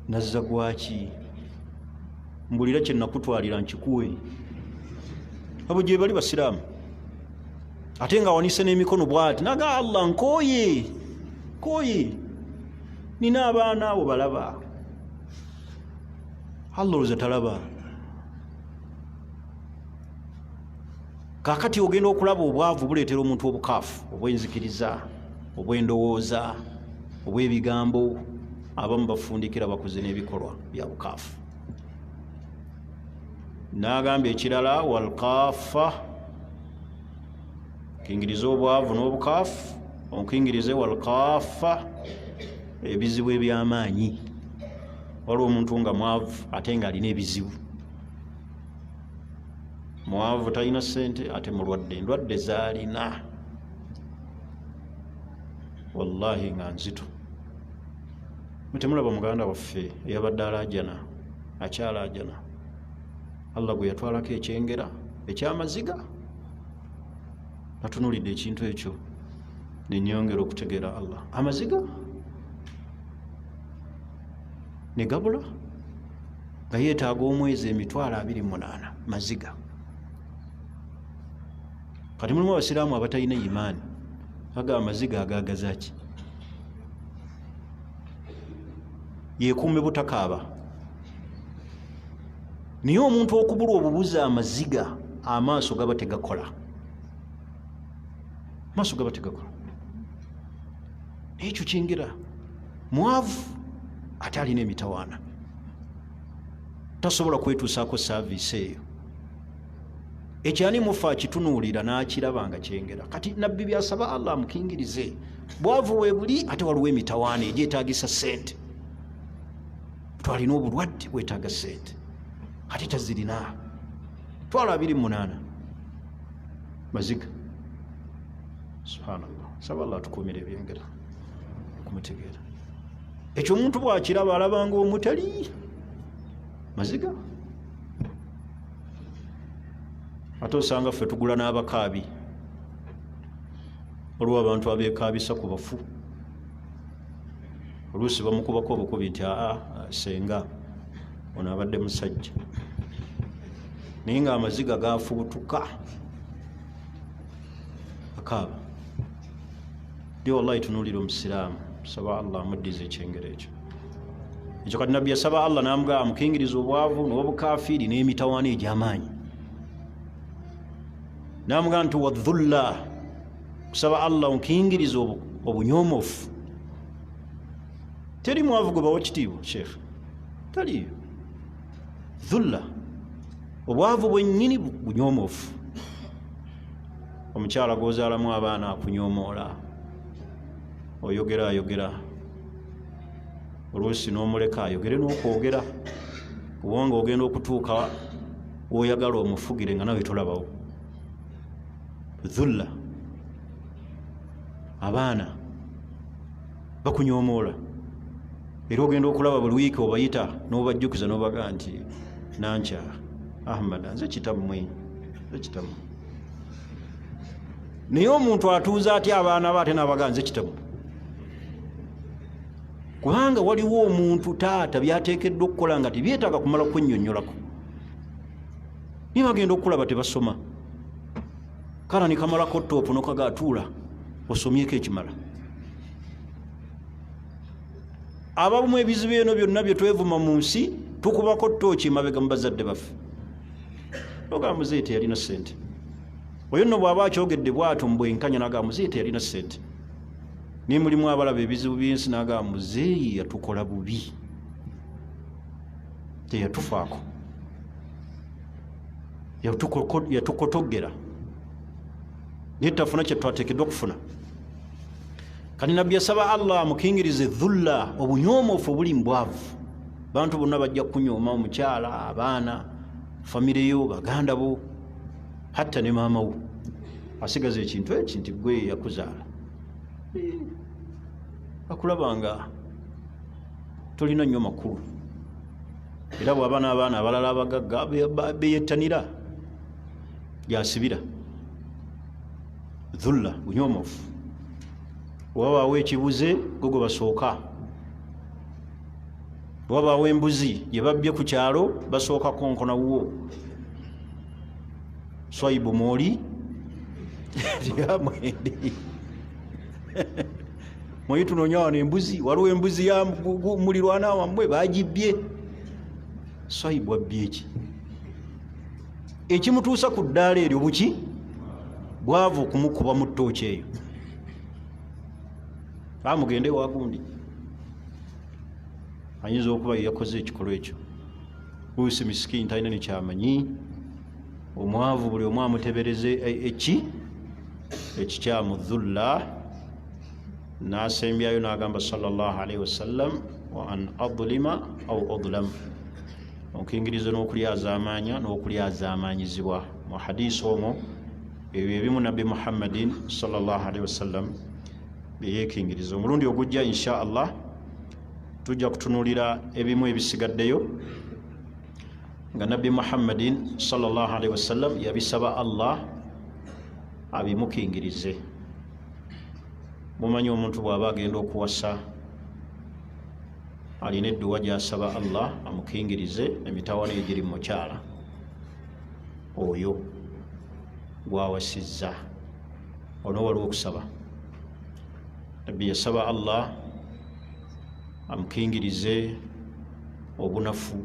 nazza gwaki mbulira kye nakutwalira nkikuwe abo gye bali basiraamu ate nga wanise n'emikono bw'ati naga Allah nkooye nina abaana abo balaba Allah olowooza talaba kakati ogenda okulaba obwavu buleetera omuntu obukaafu obwenzikiriza obwendowooza obw'ebigambo abamu bafundikira bakuze n'ebikolwa bya bukaafu n'agamba ekirala walkaafa kingiriza obwavu n'obukaafu onkingirize walkaafa ebizibu ebyamaanyi waliwo omuntu nga mwavu ate nga alina ebizibu mwavu talina ssente ate mulwadde endwadde zaalina wallahi nga nzito mutemulaba muganda waffe eyabadde alaajana akyalaajana Allah gwe yatwalako ekyengera ekyamaziga natunulidde ekintu ekyo nenyongera okutegeera Allah amaziga negabula nga yeetaaga omwezi 28 maziga kati mulimu abasiraamu abatalina imaani aga amaziga agagazaki yekuume butakaaba niye omuntu okubulwa obubuza amaziga amaaso gaba tegakola ekyo kingira mwavu ate alina emitawaana tasobola kwetuusaako saaviisi eyo ekyani mufa akitunuulira n'akiraba nga kyengera kati nabbi byasaba Allah amukingirize bwavu weebuli ate waliwo emitawaana egyetaagisa ssente twalina obulwadde bwetaaga ssente ate tazirina 28 maziga subhanallah saba Allah tukuumire ebyengera kumutegeera ekyo omuntu bwakiraba alabanga omutali maziga ate osanga ffe tugula n'abakaabi olwo abantu abeekaabisa ku bafu oluusi bamukubako obukubi nti senga ono abadde musajja naye nga amaziga gafubutuka akaaba ndi wallahi tunuulira omusiraamu saba Allah amuddize ekyengero ekyo kati nabbi yasaba Allah n'amugamba amukingiriza obwavu n'obukaafiiri n'emitawaana egy'amaanyi n'amugamba nti wadhulla kusaba Allah onkingiriza obunyoomofu teri mwavu gwe bawa kitiibwa sheekh taliyo dhulla obwavu bwennyini bunyoomofu omukyala gwozaalamu abaana akunyomoola oyogera oluusi n'omuleka ayogere n'okwogera kubanga ogenda okutuuka woyagala omufugire nga nawe tolabawo dhulla abaana bakunyomoola era ogenda okulaba buli wiiki obayita n'obajjukiza n'obagaa nti nankya Ahmad nze kitammwe naye omuntu atuuza atya abaana be ate n'abagaa nze kitammwe kubanga waliwo omuntu taata byateekeddwa okukola nga tebyetaaga kumala kwennyonnyolako niye bagenda okulaba tebasoma kala nikamalako toopu nokagaatuula osomyeko ekimala abamu ebizibu eno byonna bye twevuma mu nsi tukubako ttooki mabega mu bazadde baffe ogamba muzeete yalina ssente oyo nno bw'aba akyogedde bw'ato mu bwenkanya n'agamba muzeete yalina ssente naye mulimu abalaba ebizibu by'ensi n'agamba muzeeyi yatukola bubi teyatufaako yatukotoggera naye tafuna kye twateekeddwa okufuna kati nabbi yasaba Allah amukingirize dhulla obunyoomofu obuli mu bwavu bantu bonna bajja kunyooma, omukyala, abaana, famire yo, baganda bo, hatta ne maama wo asigaza ekintu eki nti gwe yakuzaala akulabanga tolina nnyo makulu. Era bw'aba n'abaana abalala abagagga beyettanira gyasibira dhulla, bunyoomofu. Bw'abaawo ekibuze gogo basooka, bw'abaawo embuzi gye babbye ku kyalo basooka konkona wuwo, swaibu mooli lyamwende mwenyi tunoonya wano embuzi, waliwo embuzi ya mulirwana wammwe bagibbye. Swaibu abbye eki ekimutuusa ku ddaala eryo buki? Bwavu okumukuba mu ttooki eyo, amugende wagundi ayinza okuba yakoze ekikolwa ekyo. Usi misikini talina nekyamanyi, omwavu buli omu amutebereze ekikyamu dhulla. N'asembyayo n'agamba sallallahu alaihi wasallam wa an adlima au adlam, okuyingiriza n'okulyazaamaanya n'okulyazaamaanyizibwa. Mu hadisi omwo ebyo ebimu nabbi Muhammadin sallallahu alaihi wasallam byeyekingiriza. Omulundi ogujja insha Allah tujja kutunuulira ebimu ebisigaddeyo nga nabbi Muhammadin sallallahu alaihi wasallam yabisaba Allah abimukingirize. Mumanyi omuntu bw'aba agenda okuwasa alina edduwa gy'asaba Allah amukingirize emitawaana egiri mu mukyala oyo gwawasizza. Ono waliwo okusaba, nabbi yasaba Allah amukingirize obunafu,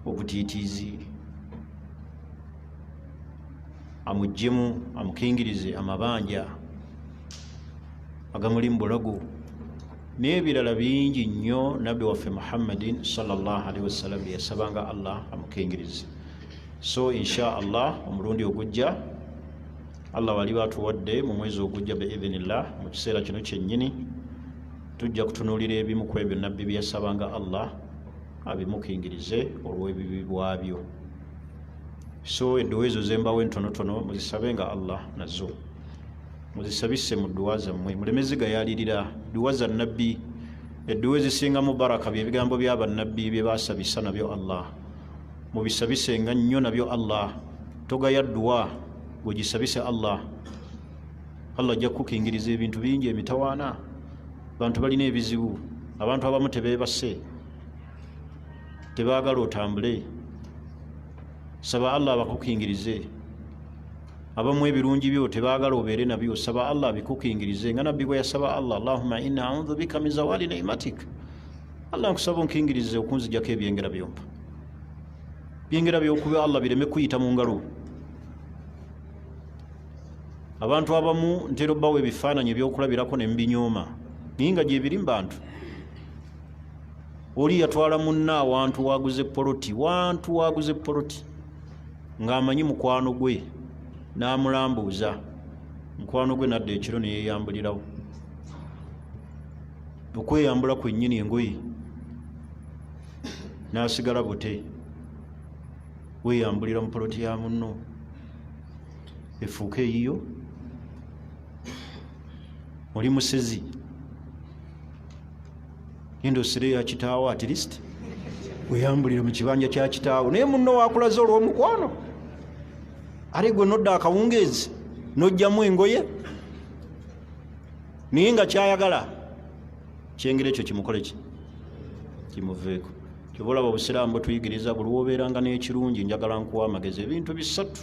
obutiitiizi, amuggyemu, amukingirize amabanja agamuli mu bulago n'ebirala bingi nnyo. Nabbi waffe Muhammadin sallallahu alaihi wasallam yasabanga Allah amukingirize. So insha Allah omulundi ogujja Allah wali batuwadde mu mwezi ogujja biidhnillah, mu kiseera kino kyennyini tujja kutunuulira ebimu ku ebyo nabbi byasabanga Allah abimukingirize olw'ebibi bwabyo. So edduwa ezo zembawo entonotono muzisabenga Allah nazo, muzisabise mu dduwa zammwe, mulemezi gayalirira dduwa za nabbi. Edduwa ezisingamu baraka bye bigambo by'abannabbi bye baasabisa nabyo Allah, mubisabisenga nnyo nabyo Allah. Togaya dduwa gwegisabise Allah, Allah ajja kukingiriza ebintu bingi emitawaana. Abantu balina ebizibu, abantu abamu tebeebase, tebaagala otambule, saba Allah abakukingirize. Abamu ebirungi byo tebaagala obeere nabyo, saba Allah abikukingirize nga nabbi bwe yasaba Allah, Allahumma inna a'udhu bika min zawali ni'matik. Allah nkusaba onkingirize okunzijjako ebyengera byompa, byengera byokuba Allah bireme kuyita mu ngalo. Abantu abamu ntera obbawo ebifaananyi ebyokulabirako ne mbinyooma naye nga gye biri mu bantu. Oli yatwala munna awantu waguze poloti, wantu waguze poloti ng'amanyi mukwano gwe, n'amulambuuza. Mukwano gwe nadda ekiro ne yeeyambulirawo. Okweyambula kwennyini engoye n'asigala bute, weeyambulira mu poloti ya munno efuuka eyiyo. Oli musezi yenda osire ya kitaawo, at least weeyambulire mu kibanja kya kitaawo, naye munno wakulaze olw'omukwano. Ale gwe nodda akawungeezi n'ojjamu engoye, naye nga kyayagala kyengera ekyo kimukole ki? Kimuveeko. Kyova olaba obusiraamu butuyigiriza buli wobeeranga n'ekirungi, njagala nkuwa amagezi ebintu bisatu.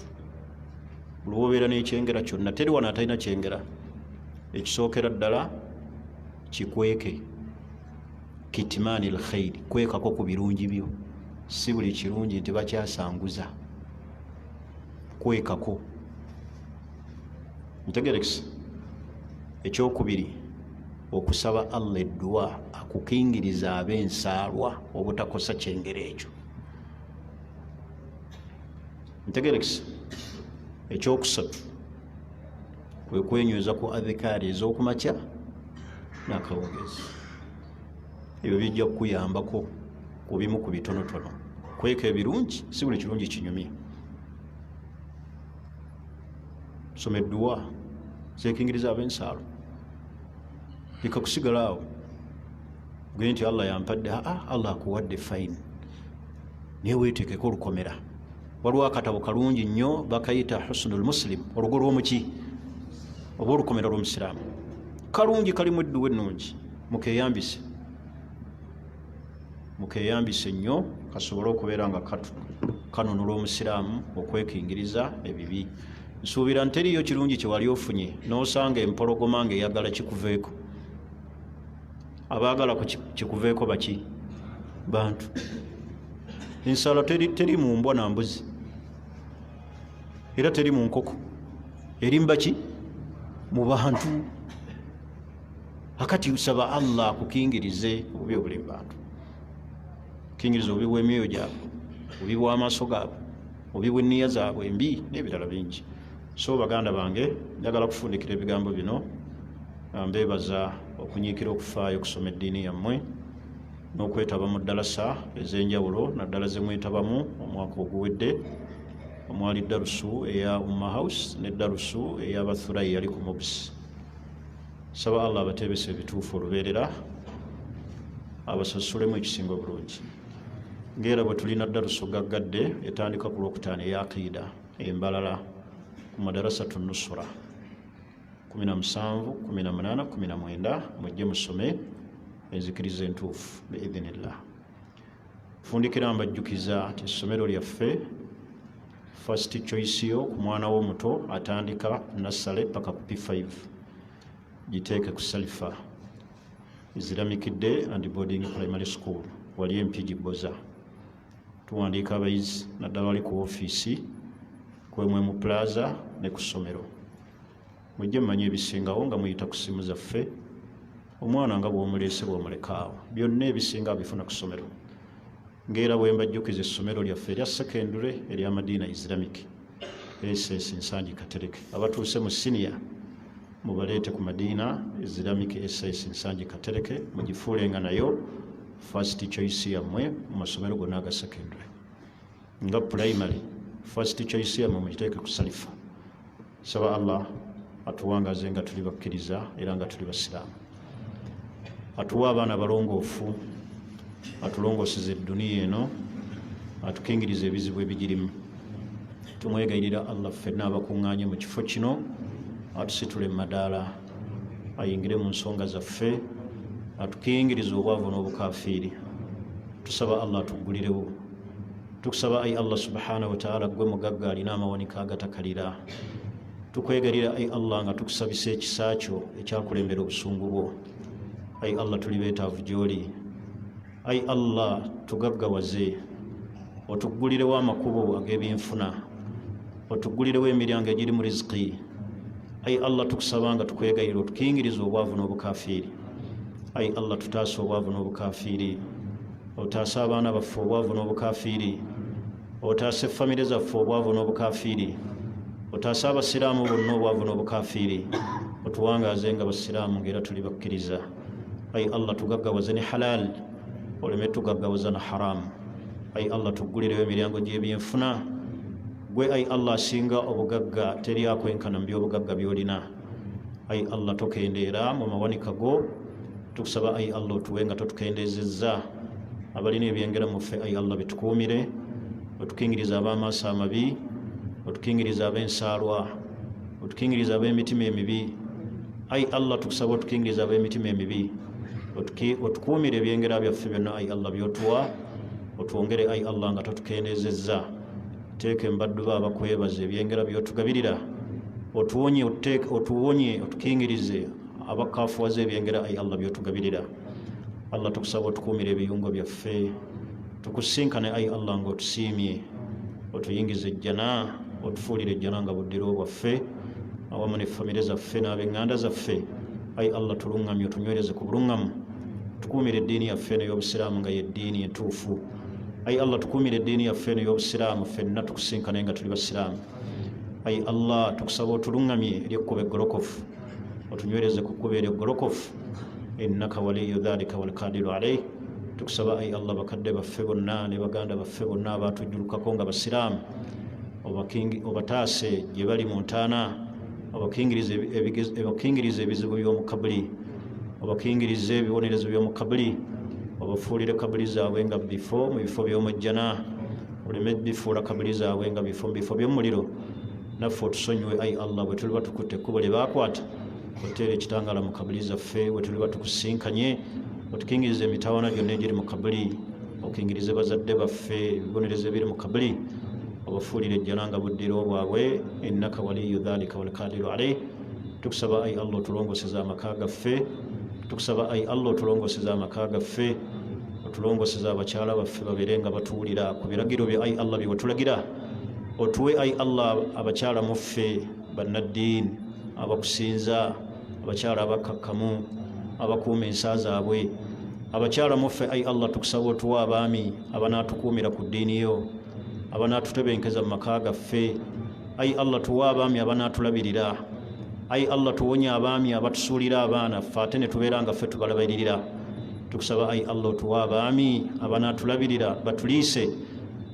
Buli wobeera n'ekyengera kyonna, teri wano atalina kyengera. Ekisookera ddala kikweke, kitmaani lkhairi, kwekako ku birungi byo. Si buli kirungi nti bakyasanguza, kwekako. Ntegerekisa. Ekyokubiri, okusaba Allah edduwa akukingiriza ab'ensaalwa obutakosa kyengera ekyo. Ntegerekisa. Ekyokusatu, kwe kwenyweza ku adhikaari ez'okumakya n'akawungeezi. Ebyo bijja kukuyambako ku bimu ku bitonotono. Kweka ebirungi si buli kirungi kinyumye. Soma edduwa zekingiriza ab'ensaalo likakusigala awo gwe nti Allah yampadde. Allah akuwadde fine naye weeteekeko olukomera. Waliwo akatabo kalungi nnyo bakayita Husnul Muslim, olugo lw'omuki oba olukomera lw'omusiraamu. Kalungi kalimu edduwa ennungi. Mukeyambise nnyo kasobole okubeera nga kanunula omusiraamu okwekingiriza ebibi. Nsuubira nteriyo kirungi kye wali ofunye n'osanga empologoma ng'eyagala kikuveeko. Abaagala kikuveeko baki? Bantu. Ensala teri mu mbwa na mbuzi era teri mu nkoko, eri mbaki? Mu bantu. Akati usaba Allah akukingirize obubi obuli mu bantu. Kingiriza obubi bw'emyoyo gyabwe, obubi bw'amaaso gaabwe, obubi bw'enniya zaabwe embi n'ebirala bingi. So baganda bange, njagala kufundikira ebigambo bino, mbeebaza okunyiikira okufaayo okusoma eddiini yammwe n'okwetaba mu ddalasa ez'enjawulo, naddala ze mwetabamu omwaka oguwedde, omwali darusu eya Umma House ne darusu eya Bathurayi yali ku Mobs. Saba Allah abateebese ebituufu olubeerera, abasasulemu ekisinga obulungi. Ng'era bwe tulina darusu gaggadde etandika ku Lwokutaano eya Aqiida embalala ku madarasatu Nusra 17, 18, 19 mujje musome enzikiriza entuufu biidhinillah. Fundikira mbajjukiza nti essomero lyaffe first choice yo ku mwana w'omuto atandika nassale paka ku P5 giteeke ku Salifa Islamic Day and Boarding Primary School wali Mpigi Boza. Tuwandiika abayizi naddala wali ku ofiisi kwemwe Plaza ne ku ssomero. Mujje mmanyi ebisingawo nga muyita ku ssimu zaffe. Omwana nga bw'omuleese bw'omulekaawo byonna ebisinga bifuna ku ssomero. Ng'era bwe mbajjukiza essomero lyaffe erya secondary erya Madina Islamic SS Nsangi Katereke. Abatuuse mu senior mubaleete ku Madina Islamic SS Nsangi Katereke mugifuulenga nayo first choice yammwe mu masomero gonna aga secondary. Nga primary first choice yammwe mugiteeke ku Salifa. Saba Allah atuwangaze nga tuli bakkiriza era nga tuli basiraamu. Atuwa abaana balongoofu, atulongooseza edduniya eno, atukingiriza ebizibu ebigirimu. Tumwegayirira Allah ffenna abakuŋŋaanye mu kifo kino atusitule mu madaala, ayingire mu nsonga zaffe, atukingiriza obwavu n'obukafiiri. Tusaba Allah atuggulirewo. Tukusaba ayi Allah subhanahu wa ta'ala gwe mugagga alina amawanika agatakalira. Tukwegayirira ayi Allah nga tukusabisa ekisa kyo ekyakulembera obusungu bwo. Ayi Allah tuli beetaavu gy'oli. Ayi Allah tugaggawaze, otuggulirewo amakubo ag'ebyenfuna, otuggulirewo emiryango egiri mu riziki. Ayi Allah tukusaba nga tukwegayirira otukingiriza obwavu n'obukafiiri. Ayi Allah tutaasa obwavu n'obukafiiri, otaasa abaana baffe obwavu n'obukafiiri, otaasa famire zaffe obwavu n'obukafiiri, otaasa abasiraamu bonna obwavu n'obukafiiri, otuwangaaze nga basiraamu ng'era tuli bakkiriza. Ayi Allah tugaggawaze ne halal, oleme tugaggawaza na haramu. Ayi Allah tuggulirewo emiryango gy'ebyenfuna. Gwe ayi Allah asinga obugagga teri akwenkana mu by'obugagga by'olina. Ayi Allah tokendeera mu mawanika go. Tukusaba ayi Allah otuwe nga totukendeezezza. Abalina ebyengera mu ffe ayi Allah bitukuumire, otukingiriza ab'amaaso amabi, otukingiriza ab'ensaalwa, otukingiriza ab'emitima emibi. Ayi Allah tukusaba otukingiriza ab'emitima emibi, otukuumire ebyengera byaffe byonna ayi Allah by'otuwa, otwongere ayi Allah nga totukendeezezza. Teeka embaddu ba abakwebaza ebyengera by'otugabirira, otuwonye otukingirize abakaafuwaza ebyengera ayi Allah by'otugabirira. Allah tukusaba otukuumire ebiyungo byaffe, tukusinkane ayi Allah nga otusiimye, otuyingize ejjana, otufuulire ejjana nga buddiro bwaffe awamu ne famire zaffe n'ab'eŋŋanda zaffe. Ayi Allah tuluŋŋamye otunywereze ku buluŋŋamu, tukuumire eddiini yaffe n'ey'obusiraamu nga y'eddiini entuufu. Ayi Allah tukuumire eddiini yaffe n'ey'obusiraamu ffenna tukusinkane nga tuli basiraamu. Ayi Allah tukusaba otuluŋŋamye eri ekkubo eggolokofu, otunywereze ku kkubo eryo eggolokofu. Innaka waliyu dhalika wal qadiru alayhi tukusaba ayi Allah bakadde baffe bonna ne baganda baffe bonna abatujjulukako nga basiraamu obataase gye bali mu ntaana obakingirize ebizibu by'omu kabuli obakingirize ebibonerezo by'omu kabuli obafuulire kabuli zaabwe nga mu bifo by'omujjana oleme bifuula kabuli zaabwe nga mu bifo by'omuliro naffe otusonyiwe ayi Allah bwe tuli batukutte ekkubo lye baakwata oteera ekitangala mu kabuli zaffe bwe tuli batukusinkanye otukingirize emitawaana gyonna egiri mu kabuli okingirize bazadde baffe ebibonerezo ebiri mu kabuli obafuulire ejjana nga buddiro bwabwe innaka waliyu dhalika walqadiru alayh tukusaba ayi Allah otulongoseza amaka gaffe tukusaba ayi Allah otulongoseza amaka gaffe otulongoseza abakyala baffe babeere nga batuwulira ku biragiro bye ayi Allah bye watulagira otuwe ayi Allah abakyala muffe bannaddiini abakusinza abakyala abakakkamu abakuuma ensa zaabwe abakyala muffe ayi Allah tukusaba otuwe abaami abanaatukuumira ku ddiini yo abanaatutebenkeza mu maka gaffe ayi Allah tuwe abaami abanaatulabirira ayi Allah tuwonye abaami abatusuulira abaana ffe ate ne tubeera nga ffe tubalabirira tukusaba ayi Allah tuwe abaami abanaatulabirira batuliise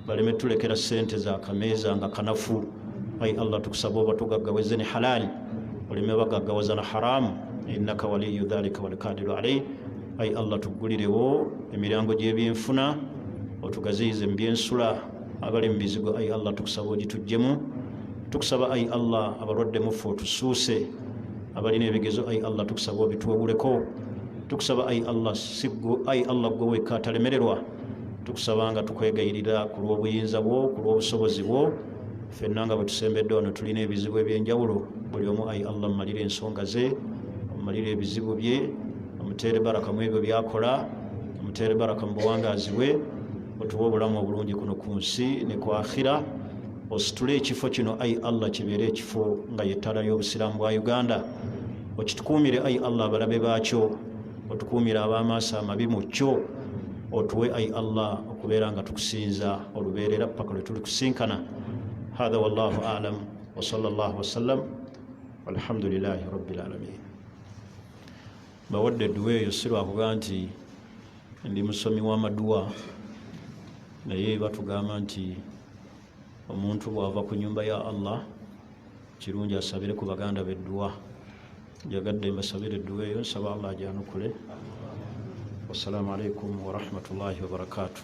baleme tulekera ssente za kameeza nga kanafu ayi Allah tukusaba oba tugaggaweze ne halaali oleme bagaggawaza na haramu innaka waliyu dhalika walqadiru alayh ayi Allah tuggulirewo emiryango gy'ebyenfuna otugaziyize mu byensula abali mu bizigo ayi Allah tukusaba ogitugjemu tukusaba ayi Allah abalwadde muffe otusuuse abalina ebigezo ayi Allah tukusaba obituwewuleko tukusaba ayi Allah ayi Allah gwe wekka atalemererwa tukusaba nga tukwegayirira ku lw'obuyinza bwo ku lw'obusobozi bwo ffenna nga bwe tusembedde wano tulina ebizibu ebyenjawulo buli omu ayi Allah mmalire ensonga ze omumalire ebizibu bye omuteere baraka mu ebyo byakola omuteere baraka mu buwangaazi bwe otuwe obulamu obulungi kuno ku nsi ne ku akhira ositule ekifo kino ayi Allah kibeere ekifo nga yettala y'obusiraamu bwa Uganda okitukuumire ayi Allah abalabe baakyo otukuumire ab'amaaso amabi mu kyo otuwe ayi Allah okubeera nga tukusinza olubeerera paka lwe tuli kusinkana hadha wallahu a'lam wa sallallahu wasallam walhamdulillahi rabbil alamin bawadde edduwa eyo si lwakuga nti ndi musomi w'amaduwa naye batugamba nti omuntu bw'ava ku nyumba ya Allah kirungi asabire ku baganda b'edduwa njagadde mbasabire edduwa eyo nsaba Allah agyanukule wassalamu alaikum warahmatullahi wabarakatuh